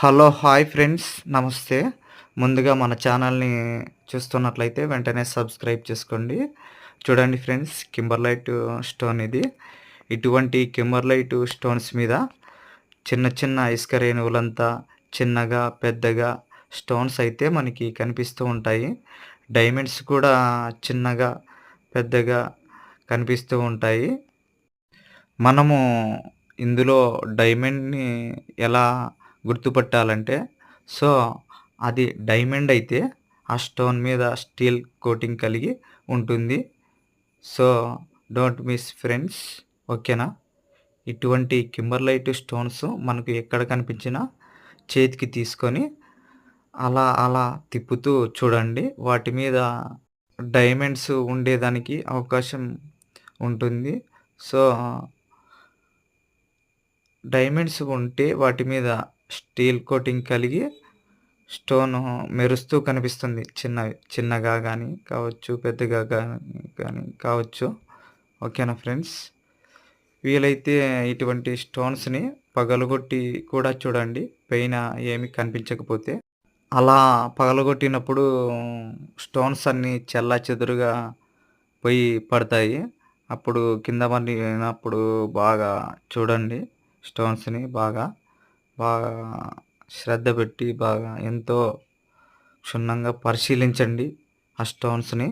Hello! Hi friends. నమస్తే. ముందుగా మన ఛానల్‌ని చూస్తున్నట్లయితే వెంటనే సబ్స్క్రైబ్ చేసుకోండి. చూడండి ఫ్రెండ్స్, కింబర్లైట్ స్టోన్ ఇది. ఇటువంటి కింబర్లైట్ స్టోన్స్ మీద చిన్న చిన్న ఇసుక రేణువులంతా చిన్నగా, పెద్దగా స్టోన్స్ అయితే మనకి కనిపిస్తూ ఉంటాయి. డైమండ్స్ కూడా చిన్నగా, పెద్దగా కనిపిస్తూ ఉంటాయి. మనము ఇందులో డైమండ్‌ని ఎలా గుర్తుపట్టాలంటే, సో, అది డైమండ్ అయితే ఆ స్టోన్ మీద స్టీల్ కోటింగ్ కలిగి ఉంటుంది. So, don't miss friends. ఓకేనా? ఇటువంటి కింబర్లైట్ స్టోన్స్ మనకు ఎక్కడ కనిపించినా చేతికి తీసుకొని అలా అలా తిప్పుతూ చూడండి. వాటి మీద డైమండ్స్ ఉండేదానికి అవకాశం ఉంటుంది. సో, డైమండ్స్ ఉంటే వాటి మీద స్టీల్ కోటింగ్ కలిగి స్టోను మెరుస్తూ కనిపిస్తుంది. చిన్నగా గానీ కావచ్చు, పెద్దగా గానీ కావచ్చు. ఓకేనా ఫ్రెండ్స్? వీలైతే ఇటువంటి స్టోన్స్‌ని పగలగొట్టి కూడా చూడండి, పైన ఏమి కనిపించకపోతే. అలా పగలగొట్టినప్పుడు స్టోన్స్ అన్నీ చెల్లాచెదురుగా పోయి పడతాయి. అప్పుడు కింద పడినప్పుడు బాగా చూడండి స్టోన్స్‌ని బాగా శ్రద్ధ పెట్టి బాగా ఎంతో క్షుణ్ణంగా పరిశీలించండి ఆ స్టోన్స్‌ని.